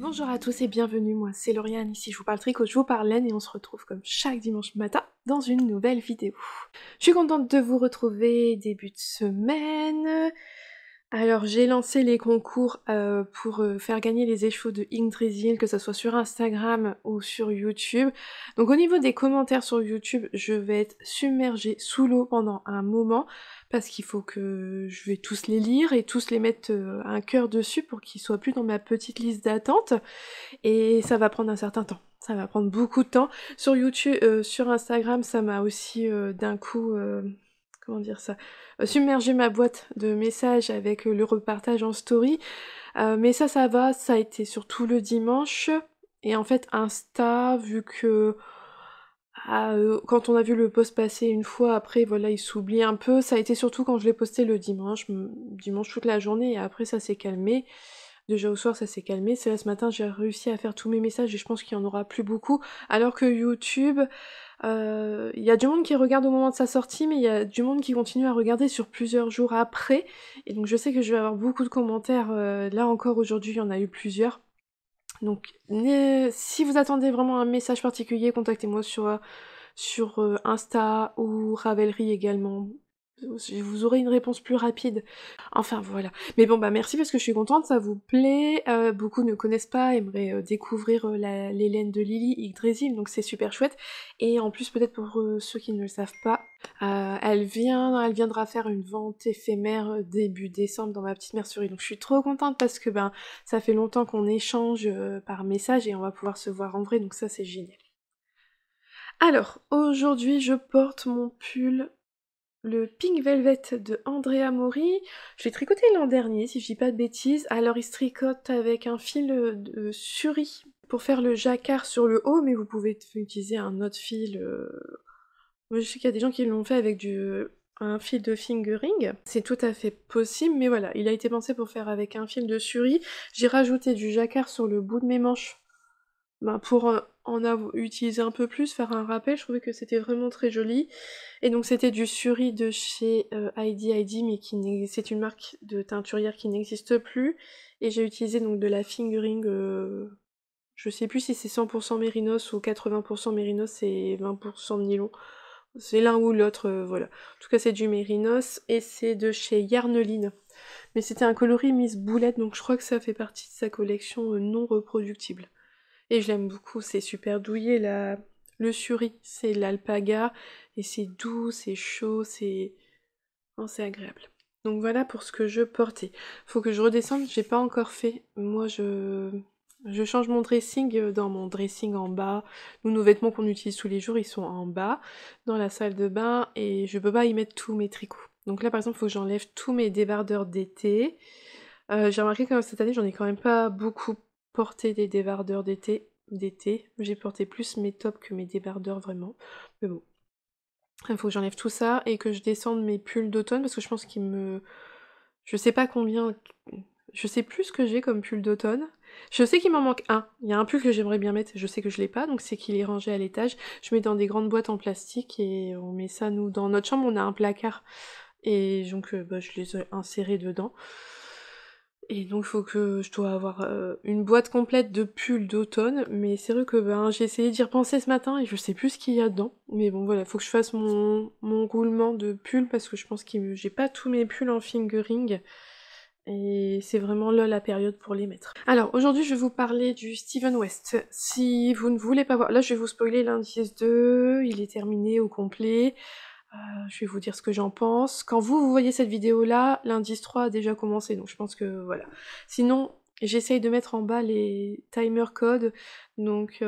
Bonjour à tous et bienvenue, moi c'est Lauriane, ici je vous parle tricot, je vous parle laine et on se retrouve comme chaque dimanche matin dans une nouvelle vidéo. Je suis contente de vous retrouver début de semaine. Alors j'ai lancé les concours pour faire gagner les échos de Yggdrasil, que ce soit sur Instagram ou sur YouTube. Donc au niveau des commentaires sur YouTube, je vais être submergée sous l'eau pendant un moment, parce qu'il faut que je vais tous les lire et tous les mettre un cœur dessus pour qu'ils soient plus dans ma petite liste d'attente. Et ça va prendre un certain temps. Ça va prendre beaucoup de temps. Sur YouTube, sur Instagram, ça m'a aussi d'un coup... comment dire ça, submerger ma boîte de messages avec le repartage en story, mais ça va, ça a été surtout le dimanche, et en fait Insta, vu que quand on a vu le post passer une fois, après voilà il s'oublie un peu, ça a été surtout quand je l'ai posté le dimanche, dimanche toute la journée, et après ça s'est calmé. Déjà au soir ça s'est calmé, c'est là ce matin j'ai réussi à faire tous mes messages et je pense qu'il y en aura plus beaucoup, alors que YouTube, il y a du monde qui regarde au moment de sa sortie, mais il y a du monde qui continue à regarder sur plusieurs jours après, et donc je sais que je vais avoir beaucoup de commentaires, là encore aujourd'hui il y en a eu plusieurs. Donc si vous attendez vraiment un message particulier, contactez-moi sur Insta ou Ravelry également. Vous aurez une réponse plus rapide. Enfin voilà. Mais bon bah merci parce que je suis contente, ça vous plaît. Beaucoup ne connaissent pas, aimeraient découvrir les laines de Lily Yggdrasil, donc c'est super chouette. Et en plus peut-être pour ceux qui ne le savent pas, elle viendra faire une vente éphémère début décembre dans ma petite mercerie. Donc je suis trop contente parce que ben ça fait longtemps qu'on échange par message et on va pouvoir se voir en vrai, donc ça c'est génial. Alors, aujourd'hui je porte mon pull, le Pink Velvet de Andrea Mori. Je l'ai tricoté l'an dernier, si je dis pas de bêtises. Alors il se tricote avec un fil de suri pour faire le jacquard sur le haut, mais vous pouvez utiliser un autre fil. Moi je sais qu'il y a des gens qui l'ont fait avec un fil de fingering, c'est tout à fait possible, mais voilà, il a été pensé pour faire avec un fil de suri. J'ai rajouté du jacquard sur le bout de mes manches, pour utiliser un peu plus, faire un rappel, je trouvais que c'était vraiment très joli. Et donc c'était du suri de chez Heidi, mais c'est une marque de teinturière qui n'existe plus. Et j'ai utilisé donc de la fingering, je sais plus si c'est 100% mérinos ou 80% mérinos et 20% de nylon. C'est l'un ou l'autre, voilà. En tout cas c'est du mérinos et c'est de chez Yarneline. Mais c'était un coloris Miss Boulette, donc je crois que ça fait partie de sa collection non reproductible. Et je l'aime beaucoup, c'est super douillet, le suri, c'est l'alpaga, et c'est doux, c'est chaud, c'est... Oh, c'est agréable. Donc voilà pour ce que je portais. Faut que je redescende, j'ai pas encore fait. Moi je change mon dressing dans mon dressing en bas. Nous, nos vêtements qu'on utilise tous les jours, ils sont en bas, dans la salle de bain, et je peux pas y mettre tous mes tricots. Donc là par exemple, il faut que j'enlève tous mes débardeurs d'été. J'ai remarqué que cette année, j'en ai quand même pas beaucoup porté des débardeurs d'été. J'ai porté plus mes tops que mes débardeurs vraiment. Mais bon. Il faut que j'enlève tout ça et que je descende mes pulls d'automne parce que je pense qu'ils me... Je sais pas combien... Je sais plus ce que j'ai comme pull d'automne. Je sais qu'il m'en manque un. Il y a un pull que j'aimerais bien mettre, je sais que je l'ai pas, donc c'est qu'il est rangé à l'étage. Je mets dans des grandes boîtes en plastique et on met ça, nous, dans notre chambre, on a un placard. Et donc, je les ai insérés dedans. Et donc je dois avoir une boîte complète de pulls d'automne, mais c'est vrai que j'ai essayé d'y repenser ce matin et je sais plus ce qu'il y a dedans. Mais bon voilà, faut que je fasse mon roulement de pulls parce que je pense que j'ai pas tous mes pulls en fingering. Et c'est vraiment là la période pour les mettre. Alors aujourd'hui je vais vous parler du Steven West. Si vous ne voulez pas voir, là je vais vous spoiler l'indice 2, il est terminé au complet. Je vais vous dire ce que j'en pense. Quand vous voyez cette vidéo-là, l'indice 3 a déjà commencé, donc je pense que voilà. Sinon, j'essaye de mettre en bas les timer codes, donc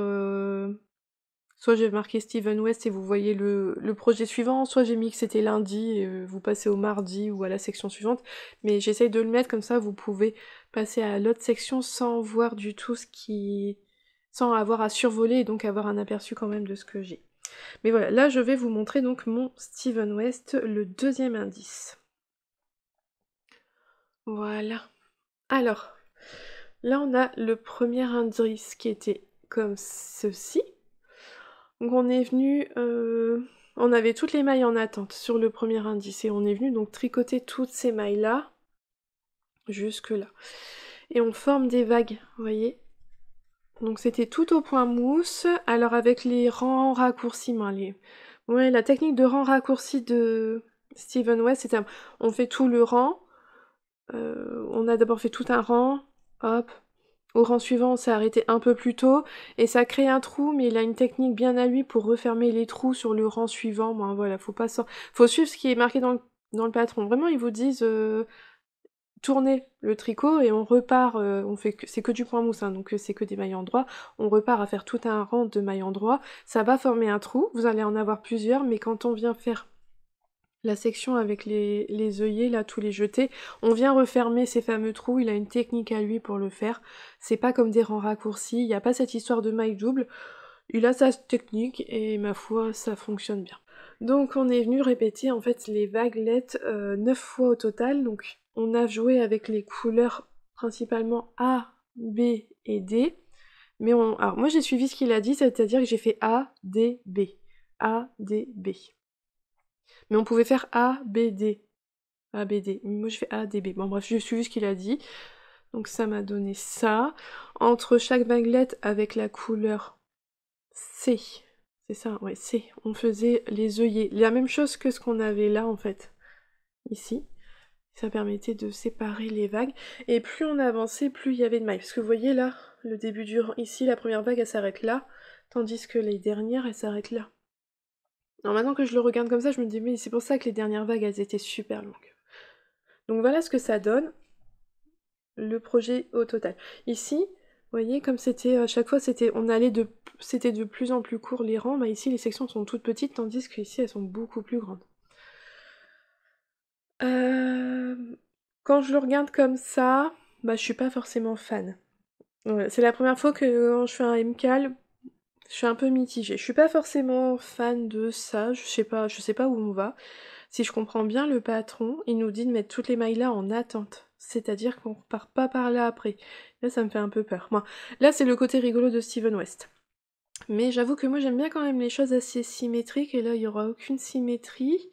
soit j'ai marqué Steven West et vous voyez le projet suivant, soit j'ai mis que c'était lundi et vous passez au mardi ou à la section suivante, mais j'essaye de le mettre comme ça, vous pouvez passer à l'autre section sans voir du tout sans avoir à survoler et donc avoir un aperçu quand même de ce que j'ai. Mais voilà, là je vais vous montrer donc mon Steven West, le deuxième indice. Voilà. Alors, là on a le premier indice qui était comme ceci. Donc on est venu... on avait toutes les mailles en attente sur le premier indice et on est venu donc tricoter toutes ces mailles-là, jusque là. Et on forme des vagues, vous voyez. Donc c'était tout au point mousse, alors avec les rangs raccourcis, ouais, la technique de rang raccourci de Steven West, c'était on fait tout le rang, on a d'abord fait tout un rang, hop, au rang suivant on s'est arrêté un peu plus tôt, et ça crée un trou, mais il a une technique bien à lui pour refermer les trous sur le rang suivant, bon voilà, faut suivre ce qui est marqué dans le patron, vraiment ils vous disent... tourner le tricot et on repart, c'est que du point mousse, hein, donc c'est que des mailles endroits, on repart à faire tout un rang de mailles endroits, ça va former un trou, vous allez en avoir plusieurs, mais quand on vient faire la section avec les œillets, là, tous les jetés, on vient refermer ces fameux trous, il a une technique à lui pour le faire, c'est pas comme des rangs raccourcis, il n'y a pas cette histoire de mailles doubles, il a sa technique et ma foi, ça fonctionne bien. Donc on est venu répéter en fait les vaguelettes 9 fois au total, donc on a joué avec les couleurs principalement A, B et D, mais alors moi j'ai suivi ce qu'il a dit, c'est-à-dire que j'ai fait A, D, B, A, D, B. Mais on pouvait faire A, B, D, A, B, D, moi je fais A, D, B, bon bref, j'ai suivi ce qu'il a dit, donc ça m'a donné ça, entre chaque vaguelette avec la couleur C, c'est ça, ouais, C, on faisait les œillets, la même chose que ce qu'on avait là en fait, ici. Ça permettait de séparer les vagues, et plus on avançait, plus il y avait de mailles. Parce que vous voyez là, le début du rang, ici, la première vague, elle s'arrête là, tandis que les dernières, elles s'arrêtent là. Alors maintenant que je le regarde comme ça, je me dis, mais c'est pour ça que les dernières vagues, elles étaient super longues. Donc voilà ce que ça donne, le projet au total. Ici, vous voyez, comme c'était, à chaque fois, c'était de plus en plus court les rangs, bah ici, les sections sont toutes petites, tandis qu'ici, elles sont beaucoup plus grandes. Quand je le regarde comme ça, bah je suis pas forcément fan. Ouais, c'est la première fois que quand je fais un MCAL, je suis un peu mitigée. Je suis pas forcément fan de ça, je sais pas où on va. Si je comprends bien le patron, il nous dit de mettre toutes les mailles là en attente. C'est-à-dire qu'on repart pas par là après. Là, ça me fait un peu peur. Moi, là, c'est le côté rigolo de Steven West. Mais j'avoue que moi, j'aime bien quand même les choses assez symétriques, et là, il y aura aucune symétrie.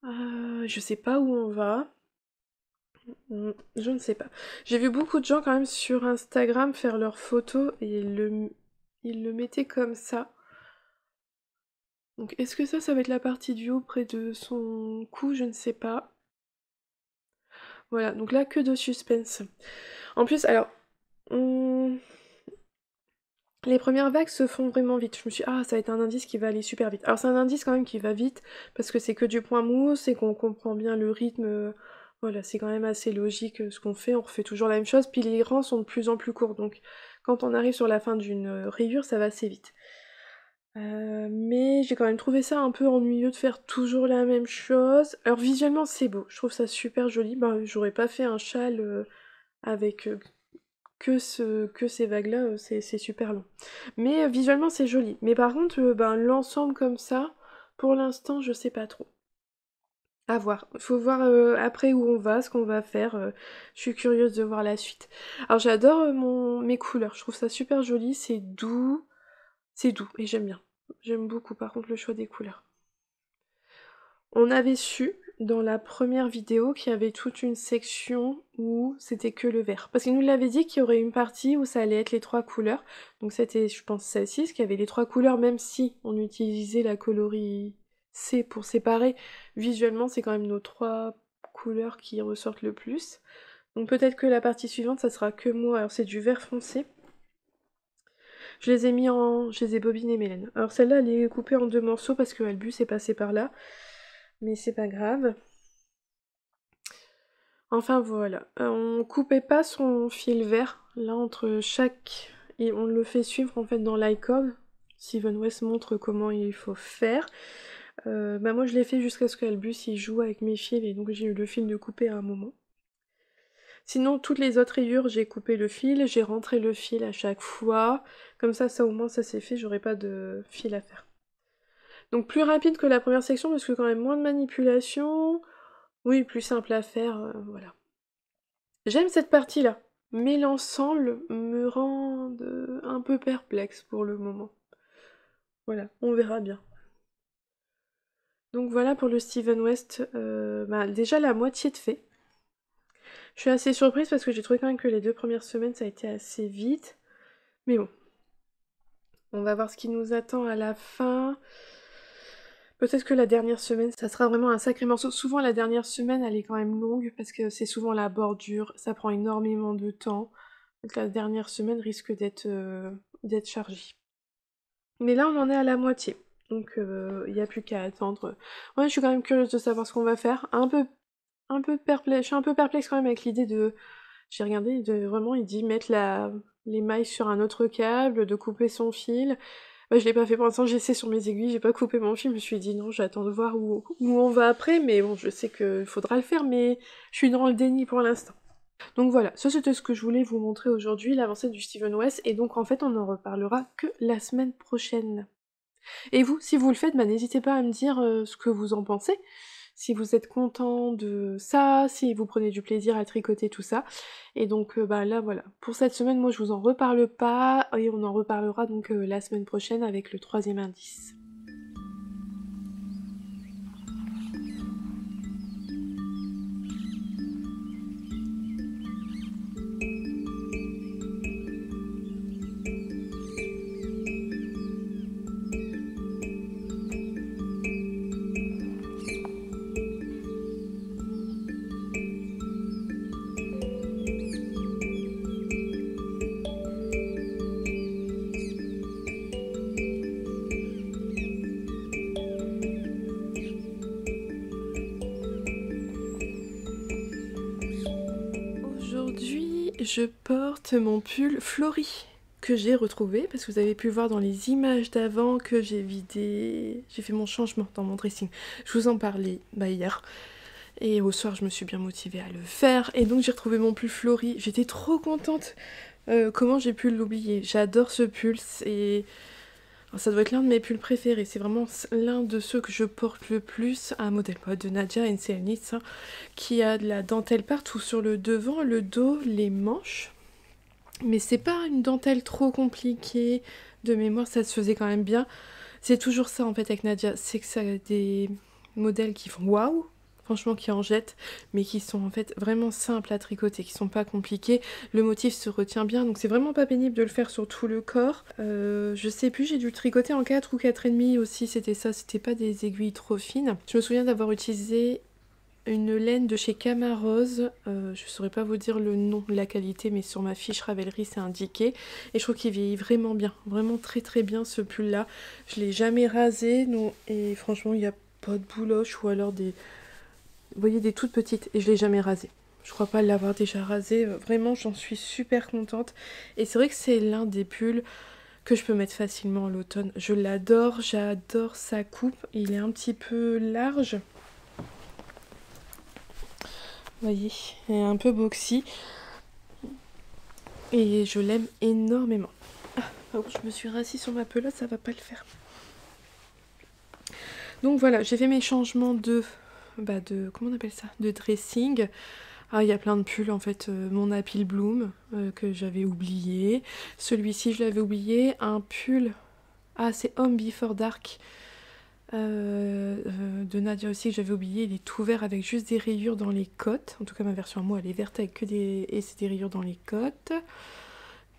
Je sais pas où on va. Je ne sais pas. J'ai vu beaucoup de gens quand même sur Instagram faire leurs photos et ils le mettaient comme ça. Donc est-ce que ça va être la partie du haut près de son cou? Je ne sais pas. Voilà, donc là que de suspense. En plus, alors, hum, les premières vagues se font vraiment vite. Je me suis dit, ah, ça va être un indice qui va aller super vite. Alors c'est un indice quand même qui va vite, parce que c'est que du point mousse et qu'on comprend bien le rythme. Voilà, c'est quand même assez logique ce qu'on fait, on refait toujours la même chose, puis les rangs sont de plus en plus courts, donc quand on arrive sur la fin d'une rayure, ça va assez vite. Mais j'ai quand même trouvé ça un peu ennuyeux de faire toujours la même chose. Alors visuellement c'est beau, je trouve ça super joli. Ben, j'aurais pas fait un châle avec que ces vagues-là, c'est super long. Mais visuellement c'est joli. Mais par contre, ben, l'ensemble comme ça, pour l'instant, je sais pas trop. À voir. Faut voir après où on va, ce qu'on va faire. Je suis curieuse de voir la suite. Alors j'adore mes couleurs, je trouve ça super joli, c'est doux et j'aime bien. J'aime beaucoup par contre le choix des couleurs. On avait su dans la première vidéo qu'il y avait toute une section où c'était que le vert. Parce qu'il nous l'avait dit qu'il y aurait une partie où ça allait être les trois couleurs. Donc c'était, je pense, celle-ci, qu'il y avait les trois couleurs, même si on utilisait la coloris C pour séparer. Visuellement, c'est quand même nos trois couleurs qui ressortent le plus. Donc peut-être que la partie suivante, ça sera que moi. Alors c'est du vert foncé. Je les ai bobinées, Mélène. Alors celle-là, elle est coupée en deux morceaux parce que Albus est passé par là. Mais c'est pas grave. Enfin voilà. On coupait pas son fil vert, là, entre chaque... Et on le fait suivre, en fait, dans l'iCord. Steven West montre comment il faut faire. Bah moi, je l'ai fait jusqu'à ce qu'Albus, il joue avec mes fils, et donc j'ai eu le fil de couper à un moment. Sinon, toutes les autres rayures, j'ai coupé le fil, j'ai rentré le fil à chaque fois. Comme ça au moins, ça c'est fait, j'aurai pas de fil à faire. Donc plus rapide que la première section, parce que quand même moins de manipulation. Oui, plus simple à faire, voilà. J'aime cette partie-là, mais l'ensemble me rend un peu perplexe pour le moment. Voilà, on verra bien. Donc voilà pour le Steven West, bah, déjà la moitié de fait. Je suis assez surprise parce que j'ai trouvé quand même que les 2 premières semaines ça a été assez vite. Mais bon, on va voir ce qui nous attend à la fin. Peut-être que la dernière semaine, ça sera vraiment un sacré morceau. Souvent, la dernière semaine, elle est quand même longue parce que c'est souvent la bordure, ça prend énormément de temps. Donc la dernière semaine risque d'être chargée. Mais là, on en est à la moitié. Donc, il n'y a plus qu'à attendre. Ouais, je suis quand même curieuse de savoir ce qu'on va faire. Un peu perplexe. Je suis un peu perplexe quand même avec l'idée de... J'ai regardé, vraiment, il dit mettre les mailles sur un autre câble, de couper son fil. Bah, je l'ai pas fait pour l'instant, j'essaie sur mes aiguilles, j'ai pas coupé mon fil, je me suis dit non, j'attends de voir où on va après, mais bon, je sais qu'il faudra le faire, mais je suis dans le déni pour l'instant. Donc voilà, ça c'était ce que je voulais vous montrer aujourd'hui, l'avancée du Steven West, et donc en fait on en reparlera que la semaine prochaine. Et vous, si vous le faites, bah, n'hésitez pas à me dire ce que vous en pensez, si vous êtes content de ça, si vous prenez du plaisir à tricoter tout ça. Et donc bah là voilà, pour cette semaine, moi je vous en reparle pas, et on en reparlera donc la semaine prochaine avec le troisième indice. Aujourd'hui, je porte mon pull Flory que j'ai retrouvé parce que vous avez pu voir dans les images d'avant que j'ai fait mon changement dans mon dressing. Je vous en parlais hier. Et au soir, je me suis bien motivée à le faire. Et donc, j'ai retrouvé mon pull Flory. J'étais trop contente. Comment j'ai pu l'oublier? J'adore ce pull. Alors, ça doit être l'un de mes pulls préférés. C'est vraiment l'un de ceux que je porte le plus. Un modèle de Nadia NCL Knits, hein, qui a de la dentelle partout sur le devant, le dos, les manches. Mais c'est pas une dentelle trop compliquée. De mémoire, ça se faisait quand même bien. C'est toujours ça en fait avec Nadia. C'est que ça a des modèles qui font waouh, franchement qui en jettent, mais qui sont en fait vraiment simples à tricoter, qui sont pas compliqués. Le motif se retient bien, donc c'est vraiment pas pénible de le faire sur tout le corps. Je sais plus, j'ai dû le tricoter en 4 ou 4,5 aussi, c'était ça, c'était pas des aiguilles trop fines. Je me souviens d'avoir utilisé une laine de chez Camarose, je saurais pas vous dire le nom, la qualité, mais sur ma fiche Ravelry c'est indiqué. Et je trouve qu'il vieillit vraiment bien, vraiment très très bien ce pull là. Je l'ai jamais rasé, non, et franchement il n'y a pas de bouloche ou alors des... Vous voyez, des toutes petites, et je l'ai jamais rasé. Je crois pas l'avoir déjà rasé, vraiment j'en suis super contente. Et c'est vrai que c'est l'un des pulls que je peux mettre facilement à l'automne. Je l'adore, j'adore sa coupe, il est un petit peu large. Vous voyez, elle est un peu boxy. Et je l'aime énormément. Ah, je me suis rassis sur ma pelote, ça va pas le faire. Donc voilà, j'ai fait mes changements comment on appelle ça? De dressing. Ah, il y a plein de pulls en fait. Mon Apple Bloom que j'avais oublié. Celui-ci, je l'avais oublié. Un pull. Ah, c'est Home Before Dark. De Nadia aussi que j'avais oublié, il est tout vert avec juste des rayures dans les côtes. En tout cas ma version à moi elle est verte avec que des rayures dans les côtes.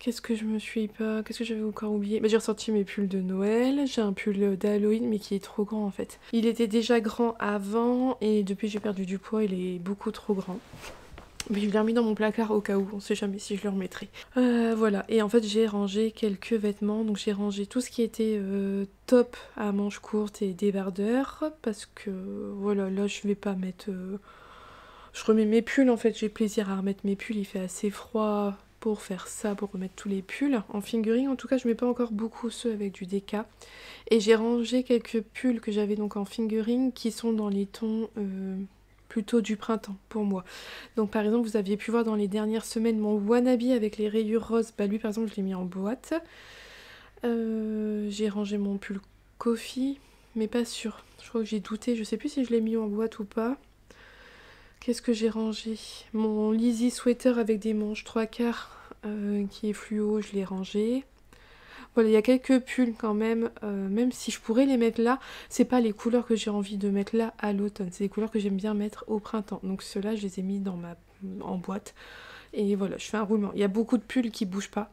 Qu'est-ce que j'avais encore oublié? J'ai ressorti mes pulls de Noël. J'ai un pull d'Halloween mais qui est trop grand en fait. Il était déjà grand avant et depuis j'ai perdu du poids, il est beaucoup trop grand. Mais je l'ai remis dans mon placard au cas où, on sait jamais si je le remettrai. Voilà, et en fait j'ai rangé quelques vêtements, donc j'ai rangé tout ce qui était top à manches courtes et débardeurs, parce que voilà, là je vais pas mettre... Je remets mes pulls en fait, j'ai plaisir à remettre mes pulls, il fait assez froid pour faire ça, pour remettre tous les pulls. En fingering, en tout cas, je mets pas encore beaucoup ceux avec du déca. Et j'ai rangé quelques pulls que j'avais donc en fingering qui sont dans les tons... plutôt du printemps pour moi. Donc par exemple vous aviez pu voir dans les dernières semaines mon wannabe avec les rayures roses, lui par exemple je l'ai mis en boîte. J'ai rangé mon pull coffee mais pas sûr, je crois que j'ai douté, je sais plus si je l'ai mis en boîte ou pas. Qu'est-ce que j'ai rangé? Mon Lizzie sweater avec des manches 3/4 qui est fluo, je l'ai rangé. Voilà, il y a quelques pulls quand même, même si je pourrais les mettre là, c'est pas les couleurs que j'ai envie de mettre là à l'automne, c'est les couleurs que j'aime bien mettre au printemps. Donc ceux-là, je les ai mis en boîte. Et voilà, je fais un roulement. Il y a beaucoup de pulls qui bougent pas.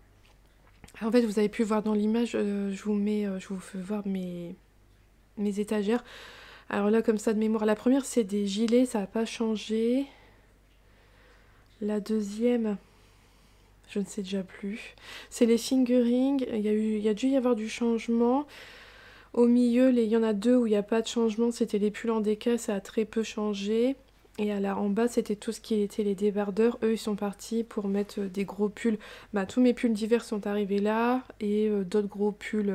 En fait, vous avez pu voir dans l'image, je vous fais voir mes étagères. Alors là, comme ça de mémoire, la première c'est des gilets, ça n'a pas changé. La deuxième, je ne sais déjà plus. C'est les fingering, il y a dû y avoir du changement. Au milieu, il y en a deux où il n'y a pas de changement, c'était les pulls en décal, ça a très peu changé. Et en bas, c'était tout ce qui était les débardeurs. Eux, ils sont partis pour mettre des gros pulls. Bah, tous mes pulls d'hiver sont arrivés là. Et d'autres gros pulls,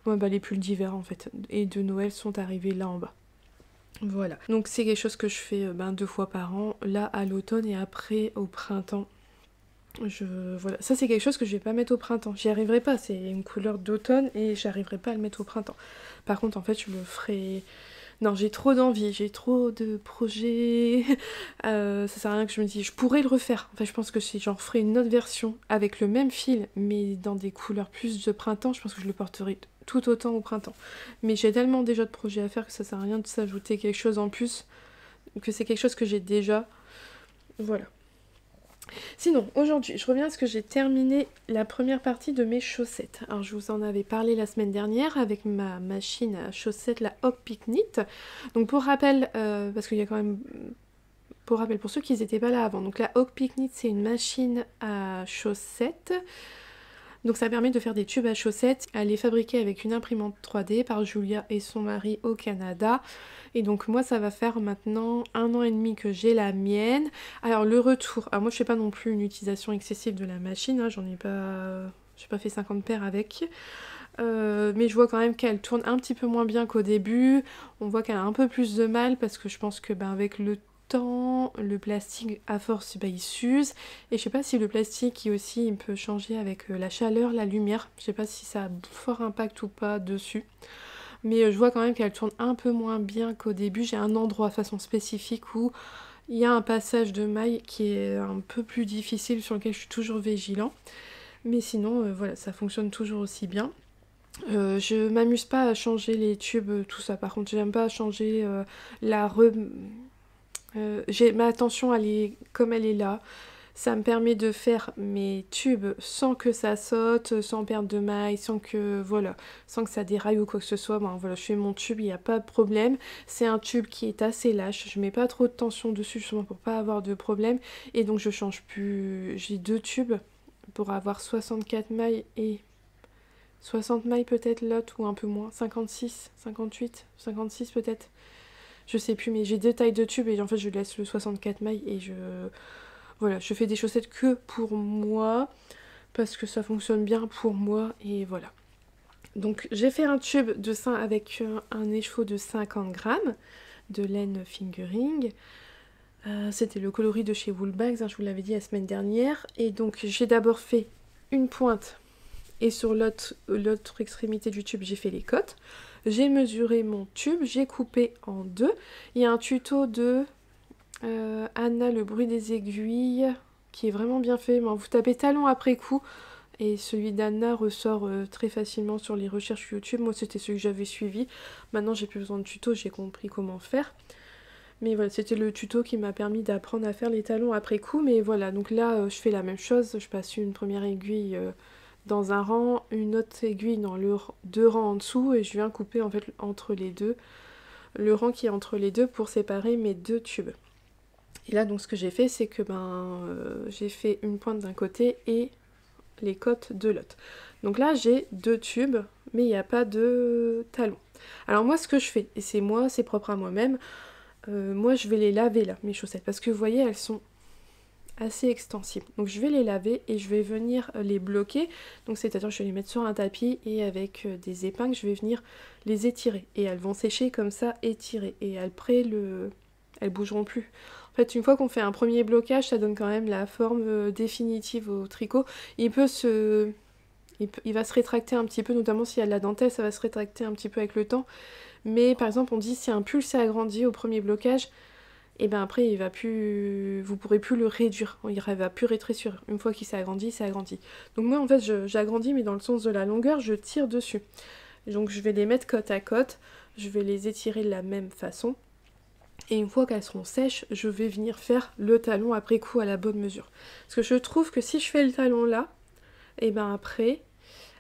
ouais, bah, les pulls d'hiver en fait, et de Noël sont arrivés là en bas. Voilà. Donc c'est quelque chose que je fais 2 fois par an, là à l'automne et après au printemps. Voilà. Ça c'est quelque chose que je vais pas mettre au printemps. J'y arriverai pas, c'est une couleur d'automne et j'arriverai pas à le mettre au printemps. Par contre en fait je le ferai... Non, j'ai trop d'envie, j'ai trop de projets. Ça sert à rien que je me dise, je pourrais le refaire. Enfin, je pense que si j'en ferai une autre version avec le même fil, mais dans des couleurs plus de printemps, je pense que je le porterai tout autant au printemps. Mais j'ai tellement déjà de projets à faire que ça sert à rien de s'ajouter quelque chose en plus, que c'est quelque chose que j'ai déjà. Voilà. Sinon, aujourd'hui, je reviens à ce que j'ai terminé la première partie de mes chaussettes. Alors, je vous en avais parlé la semaine dernière avec ma machine à chaussettes, la Hawk Picnic. Donc, pour rappel, parce qu'il y a quand même... Pour rappel, pour ceux qui n'étaient pas là avant, donc la Hawk Picnic, c'est une machine à chaussettes. Donc ça permet de faire des tubes à chaussettes. Elle est fabriquée avec une imprimante 3D par Julia et son mari au Canada. Et donc moi ça va faire maintenant 1 an et demi que j'ai la mienne. Alors le retour, alors moi je fais pas non plus une utilisation excessive de la machine, hein, j'ai pas fait 50 paires avec. Mais je vois quand même qu'elle tourne un petit peu moins bien qu'au début. On voit qu'elle a un peu plus de mal parce que je pense que avec le temps, le plastique à force il s'use. Et je sais pas si le plastique aussi il peut changer avec la chaleur, la lumière. Je sais pas si ça a fort impact ou pas dessus. Mais je vois quand même qu'elle tourne un peu moins bien qu'au début. J'ai un endroit de façon spécifique où il y a un passage de maille qui est un peu plus difficile, sur lequel je suis toujours vigilant. Mais sinon, voilà, ça fonctionne toujours aussi bien. Je m'amuse pas à changer les tubes, tout ça. Par contre, j'aime pas changer ma attention, elle est comme elle est là. Ça me permet de faire mes tubes sans que ça saute, sans perdre de maille, sans que ça déraille ou quoi que ce soit. Bon, voilà, je fais mon tube, il n'y a pas de problème. C'est un tube qui est assez lâche, je mets pas trop de tension dessus justement pour pas avoir de problème. Et donc je change plus. J'ai 2 tubes pour avoir 64 mailles et 60 mailles peut-être l'autre ou un peu moins. 56, 58, 56 peut-être. Je sais plus, mais j'ai 2 tailles de tubes et en fait je laisse le 64 mailles et voilà, je fais des chaussettes que pour moi, parce que ça fonctionne bien pour moi, et voilà. Donc j'ai fait un tube de sein avec un écheveau de 50 grammes de laine fingering. C'était le coloris de chez Woolbags, hein, je vous l'avais dit la semaine dernière. Et donc j'ai d'abord fait une pointe, et sur l'autre extrémité du tube, j'ai fait les côtes. J'ai mesuré mon tube, j'ai coupé en 2. Il y a un tuto de... Anna, le bruit des aiguilles, qui est vraiment bien fait. Bon, vous tapez talon après coup et celui d'Anna ressort très facilement sur les recherches YouTube. Moi c'était celui que j'avais suivi. Maintenant j'ai plus besoin de tuto, j'ai compris comment faire. Mais voilà, c'était le tuto qui m'a permis d'apprendre à faire les talons après coup. Mais voilà, donc là je fais la même chose. Je passe une première aiguille dans un rang, une autre aiguille dans le 2 rangs en dessous et je viens couper en fait entre les deux, le rang qui est entre les deux pour séparer mes 2 tubes. Et là donc ce que j'ai fait c'est que j'ai fait une pointe d'un côté et les côtes de l'autre. Donc là j'ai 2 tubes mais il n'y a pas de talon. Alors moi ce que je fais, et c'est propre à moi-même, moi je vais les laver là mes chaussettes parce que vous voyez elles sont assez extensibles. Donc je vais les laver et je vais venir les bloquer. Donc c'est-à-dire je vais les mettre sur un tapis et avec des épingles je vais venir les étirer. Et elles vont sécher comme ça étirées. Et après elles bougeront plus. En fait, une fois qu'on fait un premier blocage, ça donne quand même la forme définitive au tricot. Il va se rétracter un petit peu, notamment s'il y a de la dentelle, ça va se rétracter un petit peu avec le temps. Mais par exemple, on dit si un pull s'est agrandi au premier blocage, et bien après, vous pourrez plus le réduire. Il va plus rétrécir. Une fois qu'il s'est agrandi, il s'est agrandi. Donc moi, en fait, j'agrandis, mais dans le sens de la longueur, je tire dessus. Donc je vais les mettre côte à côte, je vais les étirer de la même façon. Et une fois qu'elles seront sèches, je vais venir faire le talon après coup à la bonne mesure. Parce que je trouve que si je fais le talon là, et ben après,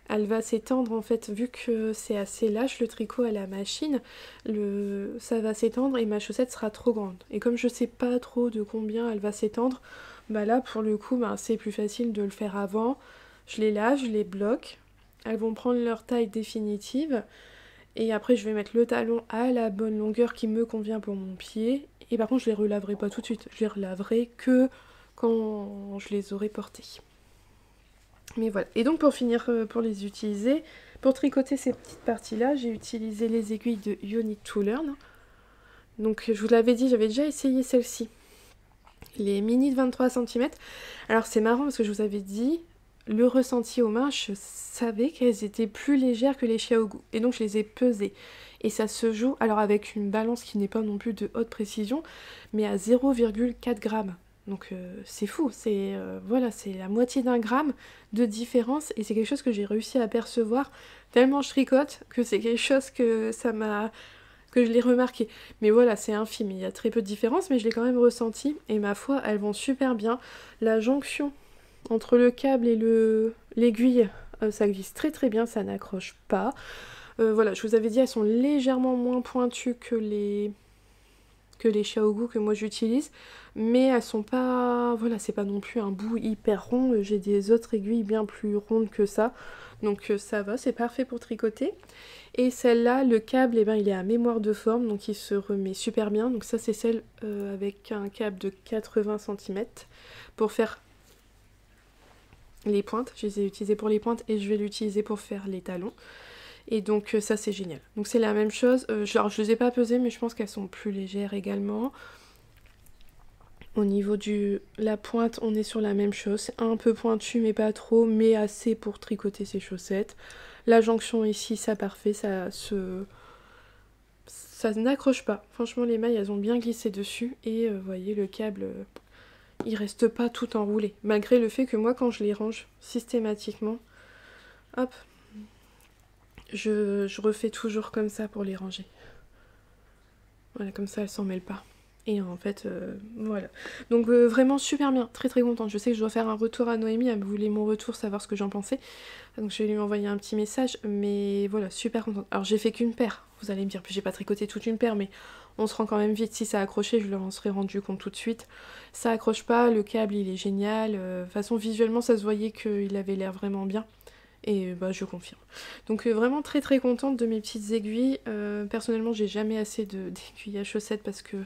elle va s'étendre en fait, vu que c'est assez lâche le tricot à la machine, ça va s'étendre et ma chaussette sera trop grande. Et comme je sais pas trop de combien elle va s'étendre, bah là pour le coup c'est plus facile de le faire avant. Je les lave, je les bloque, elles vont prendre leur taille définitive et après je vais mettre le talon à la bonne longueur qui me convient pour mon pied. Et par contre je les relaverai pas tout de suite, je les relaverai que quand je les aurai portés. Mais voilà. Et donc pour finir, pour les utiliser, pour tricoter ces petites parties-là, j'ai utilisé les aiguilles de You Need to Learn. Donc je vous l'avais dit, j'avais déjà essayé celle-ci. Les mini de 23 cm. Alors c'est marrant parce que je vous avais dit, le ressenti aux mains, je savais qu'elles étaient plus légères que les Xiaogu. Et donc je les ai pesées. Et ça se joue, alors avec une balance qui n'est pas non plus de haute précision, mais à 0,4 grammes. Donc c'est fou, c'est voilà, c'est la moitié d'un gramme de différence et c'est quelque chose que j'ai réussi à percevoir tellement je tricote que c'est quelque chose que que je l'ai remarqué. Mais voilà, c'est infime, il y a très peu de différence mais je l'ai quand même ressenti et ma foi, elles vont super bien. La jonction entre le câble et l'aiguille, ça glisse très très bien, ça n'accroche pas. Voilà, je vous avais dit, elles sont légèrement moins pointues que les Xiaogu que moi j'utilise, mais elles sont pas, voilà, c'est pas non plus un bout hyper rond, j'ai des autres aiguilles bien plus rondes que ça, donc ça va, c'est parfait pour tricoter. Et celle-là, le câble, eh ben, il est à mémoire de forme, donc il se remet super bien, donc ça c'est celle avec un câble de 80 cm pour faire les pointes, je les ai utilisées pour les pointes et je vais l'utiliser pour faire les talons. Et donc ça c'est génial. Donc c'est la même chose, alors je les ai pas pesées mais je pense qu'elles sont plus légères également. Au niveau de la pointe on est sur la même chose, c'est un peu pointu mais pas trop, mais assez pour tricoter ses chaussettes. La jonction ici ça parfait, ça n'accroche pas. Franchement les mailles elles ont bien glissé dessus et vous voyez le câble il reste pas tout enroulé. Malgré le fait que moi quand je les range systématiquement, hop, je refais toujours comme ça pour les ranger. Voilà, comme ça, elles s'en mêlent pas. Et en fait, voilà. Donc vraiment super bien, très très contente. Je sais que je dois faire un retour à Noémie, elle voulait mon retour, savoir ce que j'en pensais. Donc je vais lui envoyer un petit message, mais voilà, super contente. Alors j'ai fait qu'une paire, vous allez me dire, puis j'ai pas tricoté toute une paire, mais on se rend quand même vite. Si ça a accroché, je leur en serais rendu compte tout de suite. Ça accroche pas, le câble il est génial. De toute façon, visuellement, ça se voyait qu'il avait l'air vraiment bien. Et bah je confirme. Donc vraiment très très contente de mes petites aiguilles. Personnellement j'ai jamais assez d'aiguilles à chaussettes parce que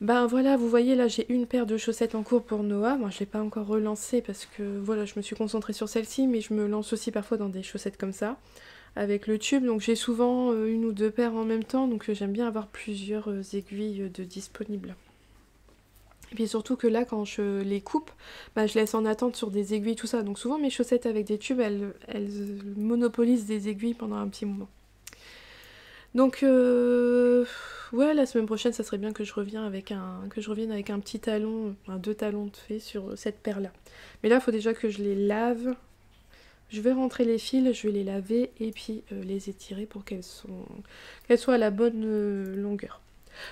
ben voilà, vous voyez là j'ai une paire de chaussettes en cours pour Noah. Moi je l'ai pas encore relancée parce que voilà je me suis concentrée sur celle-ci, mais je me lance aussi parfois dans des chaussettes comme ça avec le tube, donc j'ai souvent une ou deux paires en même temps, donc j'aime bien avoir plusieurs aiguilles de disponibles. Et puis surtout que là, quand je les coupe, bah, je laisse en attente sur des aiguilles, tout ça. Donc souvent, mes chaussettes avec des tubes, elles monopolisent des aiguilles pendant un petit moment. Donc, ouais, la semaine prochaine, ça serait bien que je revienne avec un petit talon, deux talons de fait sur cette paire-là. Mais là, il faut déjà que je les lave. Je vais rentrer les fils, je vais les laver et puis les étirer pour qu'elles soient à la bonne longueur.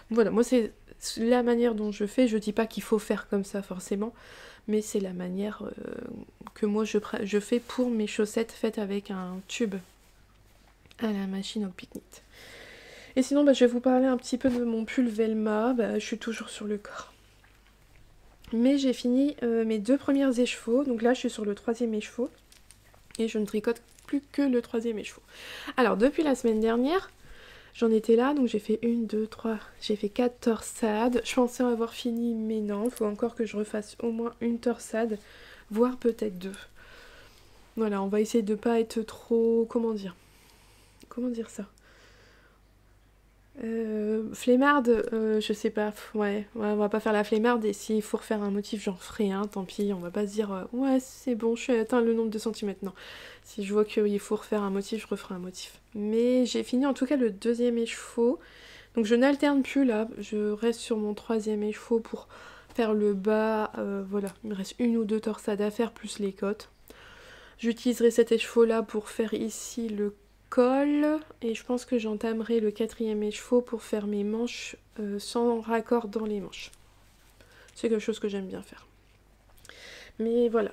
Voilà, moi c'est la manière dont je fais, je dis pas qu'il faut faire comme ça forcément, mais c'est la manière que moi je fais pour mes chaussettes faites avec un tube à la machine au pique-nique. Et sinon bah, je vais vous parler un petit peu de mon pull Velma, bah, je suis toujours sur le corps. Mais j'ai fini mes deux premières échevaux, donc là je suis sur le troisième écheveau, et je ne tricote plus que le troisième écheveau. Alors depuis la semaine dernière, j'en étais là, donc j'ai fait 1, 2, 3, j'ai fait 4 torsades. Je pensais avoir fini, mais non, il faut encore que je refasse au moins une torsade, voire peut-être deux. Voilà, on va essayer de pas être trop... Comment dire ça flemmarde, je sais pas, ouais, on va pas faire la flemmarde, et s'il faut refaire un motif, j'en ferai un, tant pis, on va pas se dire ouais c'est bon, je suis atteint le nombre de centimètres, non. Si je vois qu'il faut refaire un motif, je referai un motif. Mais j'ai fini en tout cas le deuxième écheveau, donc je n'alterne plus là, je reste sur mon troisième écheveau pour faire le bas, voilà, il me reste une ou deux torsades à faire, plus les côtes. J'utiliserai cet écheveau là pour faire ici le col, et je pense que j'entamerai le quatrième écheveau pour faire mes manches sans raccord dans les manches. C'est quelque chose que j'aime bien faire. Mais voilà,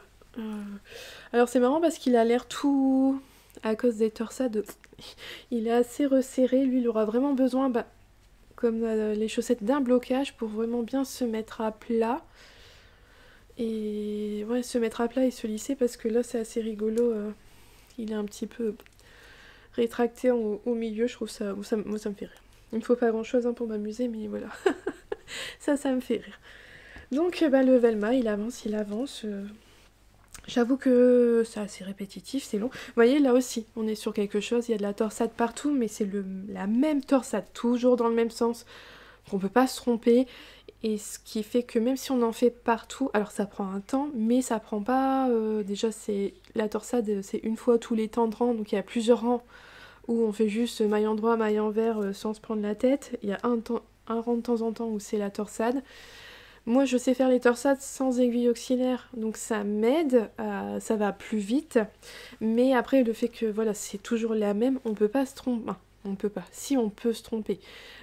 Alors c'est marrant parce qu'il a l'air tout... À cause des torsades, il est assez resserré. Lui, il aura vraiment besoin, bah, comme les chaussettes, d'un blocage pour vraiment bien se mettre à plat. Et ouais, se mettre à plat et se lisser parce que là, c'est assez rigolo. Il est un petit peu rétracté au milieu, je trouve ça... Moi, ça me fait rire. Il me faut pas grand-chose hein, pour m'amuser, mais voilà. Ça me fait rire. Donc, bah, le Velma, il avance, il avance. J'avoue que c'est assez répétitif, c'est long. Vous voyez, là aussi, on est sur quelque chose, il y a de la torsade partout, mais c'est la même torsade, toujours dans le même sens. On peut pas se tromper, et ce qui fait que même si on en fait partout, alors ça prend un temps, mais ça prend pas... déjà, la torsade, c'est une fois tous les temps de rang, donc il y a plusieurs rangs où on fait juste maille endroit, maille envers sans se prendre la tête. Il y a un rang de temps en temps où c'est la torsade. Moi, je sais faire les torsades sans aiguille auxiliaire, donc ça m'aide, ça va plus vite. Mais après, le fait que voilà, c'est toujours la même, on peut pas se tromper. Enfin, on peut pas. Si, on peut se tromper.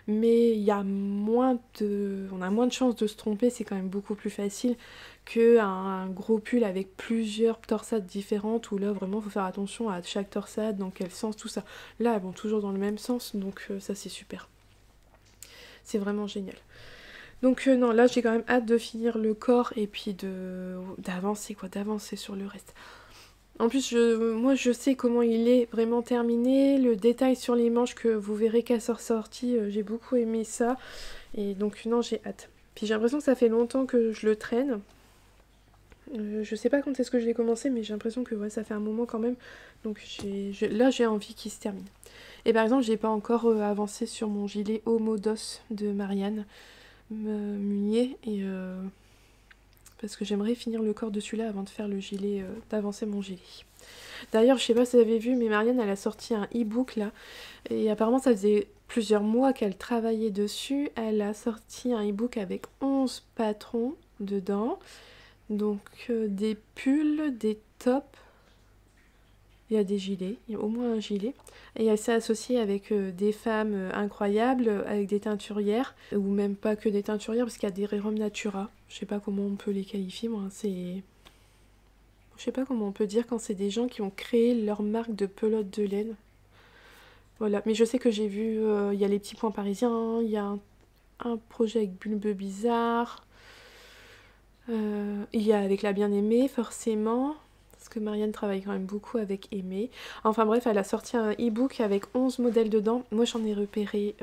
Mais il y a on a moins de chances de se tromper, c'est quand même beaucoup plus facile qu'un gros pull avec plusieurs torsades différentes où là, vraiment, il faut faire attention à chaque torsade, dans quel sens, tout ça. Là, elles vont toujours dans le même sens, donc ça, c'est super. C'est vraiment génial. Donc non, là j'ai quand même hâte de finir le corps et puis d'avancer sur le reste. En plus, moi je sais comment il est vraiment terminé, le détail sur les manches que vous verrez qu'à sa sortie, j'ai beaucoup aimé ça. Et donc non, j'ai hâte. Puis j'ai l'impression que ça fait longtemps que je le traîne. Je sais pas quand est-ce que je l'ai commencé, mais j'ai l'impression que ouais, ça fait un moment quand même. Donc là j'ai envie qu'il se termine. Et par exemple, j'ai pas encore avancé sur mon gilet Homodos de Marianne Munier parce que j'aimerais finir le corps de celui-là avant de faire le gilet, d'avancer mon gilet. D'ailleurs, je sais pas si vous avez vu, mais Marianne, elle a sorti un e-book là, et apparemment ça faisait plusieurs mois qu'elle travaillait dessus. Elle a sorti un e-book avec 11 patrons dedans, donc des pulls, des tops, il y a des gilets, il y a au moins un gilet. Et elle s'est associée avec des femmes incroyables, avec des teinturières, ou même pas que des teinturières, parce qu'il y a des Rerum Natura. Je sais pas comment on peut les qualifier, moi, c'est... Je sais pas comment on peut dire quand c'est des gens qui ont créé leur marque de pelote de laine. Voilà, mais je sais que j'ai vu, il y a les petits points parisiens, il y a un projet avec Bulbe Bizarre, il y a avec la bien-aimée, forcément... Parce que Marianne travaille quand même beaucoup avec Aimée. Enfin bref, elle a sorti un e-book avec 11 modèles dedans. Moi j'en ai repéré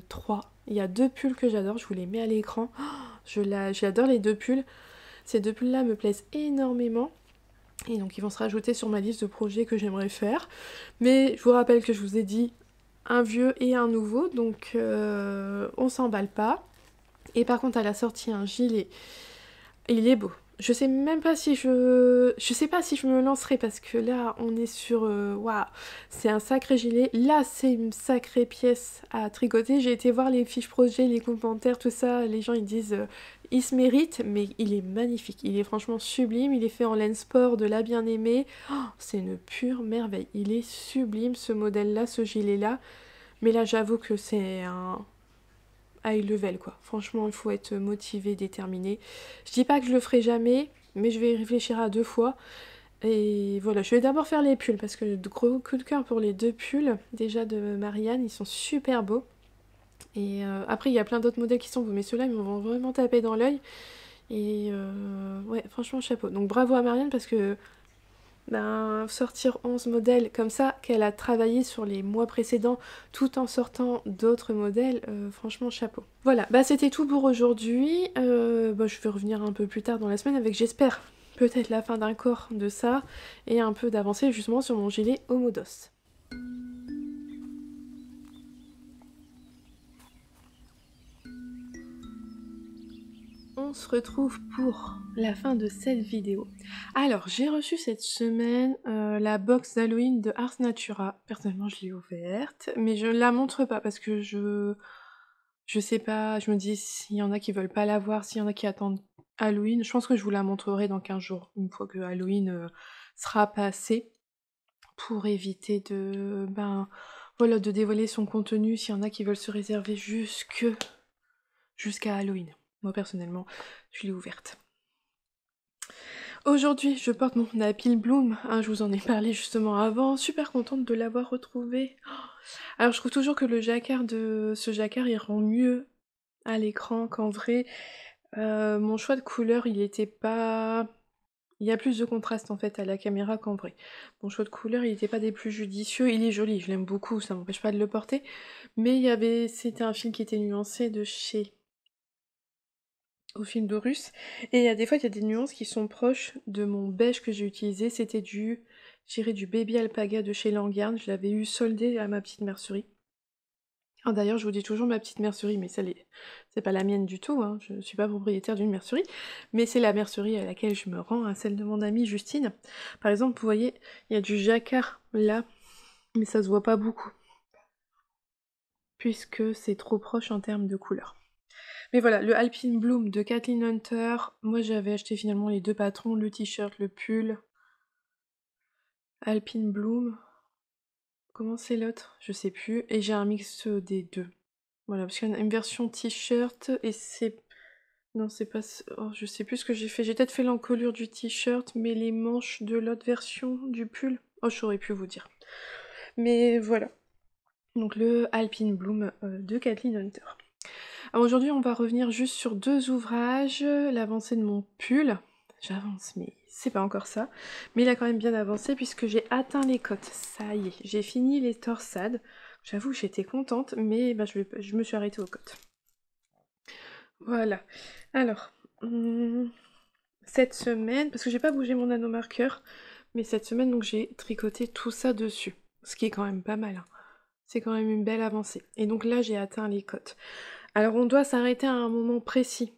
3. Il y a 2 pulls que j'adore, je vous les mets à l'écran. J'adore les 2 pulls. Ces 2 pulls là me plaisent énormément. Et donc ils vont se rajouter sur ma liste de projets que j'aimerais faire. Mais je vous rappelle que je vous ai dit un vieux et un nouveau, donc on s'emballe pas. Et par contre elle a sorti un gilet. Il est beau. Je sais même pas si je sais pas si je me lancerai parce que là on est sur waouh, c'est un sacré gilet. Là c'est une sacrée pièce à tricoter. J'ai été voir les fiches projet, les commentaires, tout ça. Les gens ils disent il se mérite, mais il est magnifique. Il est franchement sublime. Il est fait en laine sport de la bien-aimée. Oh, c'est une pure merveille. Il est sublime ce modèle là, ce gilet là. Mais là j'avoue que c'est un high level quoi. Franchement, il faut être motivé, déterminé. Je dis pas que je le ferai jamais, mais je vais y réfléchir à 2 fois. Et voilà, je vais d'abord faire les pulls parce que de gros coup de cœur pour les 2 pulls déjà de Marianne, ils sont super beaux. Et après, il y a plein d'autres modèles qui sont beaux, mais ceux-là, ils m'ont vraiment tapé dans l'œil. Et ouais, franchement, chapeau. Donc bravo à Marianne parce que ben, sortir 11 modèles comme ça, qu'elle a travaillé sur les mois précédents tout en sortant d'autres modèles, franchement chapeau. Voilà, bah c'était tout pour aujourd'hui. Bah, je vais revenir un peu plus tard dans la semaine avec, j'espère, peut-être la fin d'un corps de ça et un peu d'avancer justement sur mon gilet Homodos. On se retrouve pour la fin de cette vidéo. Alors, j'ai reçu cette semaine la box d'Halloween de Ars Natura. Personnellement, je l'ai ouverte, mais je ne la montre pas parce que je sais pas, je me dis s'il y en a qui veulent pas la voir, s'il y en a qui attendent Halloween, je pense que je vous la montrerai dans 15 jours, une fois que Halloween sera passé, pour éviter de, voilà, de dévoiler son contenu s'il y en a qui veulent se réserver jusqu'à Halloween. Moi, personnellement, je l'ai ouverte. Aujourd'hui, je porte mon Apple Bloom, hein, je vous en ai parlé justement avant, super contente de l'avoir retrouvé. Alors je trouve toujours que le jacquard de ce jacquard, il rend mieux à l'écran qu'en vrai. Mon choix de couleur, il était pas... Il y a plus de contraste en fait à la caméra qu'en vrai. Mon choix de couleur, il était pas des plus judicieux, il est joli, je l'aime beaucoup, ça m'empêche pas de le porter. Mais c'était un film qui était nuancé de chez au film d'Horus. Et il y a des fois, il y a des nuances qui sont proches de mon beige que j'ai utilisé. C'était du, je dirais, du Baby Alpaga de chez Langarn. Je l'avais eu soldé à ma petite mercerie. Ah, d'ailleurs, je vous dis toujours ma petite mercerie, mais c'est pas la mienne du tout, hein. Je suis pas propriétaire d'une mercerie, mais c'est la mercerie à laquelle je me rends, hein, celle de mon amie Justine. Par exemple, vous voyez, il y a du jacquard là, mais ça se voit pas beaucoup, puisque c'est trop proche en termes de couleur. Mais voilà, le Alpine Bloom de Kathleen Hunter, moi j'avais acheté finalement les deux patrons, le t-shirt, le pull. Alpine Bloom, comment c'est l'autre? Je sais plus, et j'ai un mix des deux. Voilà, parce qu'il y a une version t-shirt, et c'est... Non, c'est pas... Oh, je sais plus ce que j'ai fait. J'ai peut-être fait l'encolure du t-shirt, mais les manches de l'autre version du pull... Oh, j'aurais pu vous dire. Mais voilà. Donc le Alpine Bloom de Kathleen Hunter. Alors aujourd'hui, on va revenir juste sur deux ouvrages. L'avancée de mon pull. J'avance, mais c'est pas encore ça. Mais il a quand même bien avancé puisque j'ai atteint les côtes. Ça y est, j'ai fini les torsades. J'avoue, j'étais contente, mais bah, je me suis arrêtée aux côtes. Voilà. Alors, cette semaine, parce que j'ai pas bougé mon anneau marqueur, mais cette semaine, donc j'ai tricoté tout ça dessus. Ce qui est quand même pas mal, hein. C'est quand même une belle avancée. Et donc là, j'ai atteint les côtes. Alors on doit s'arrêter à un moment précis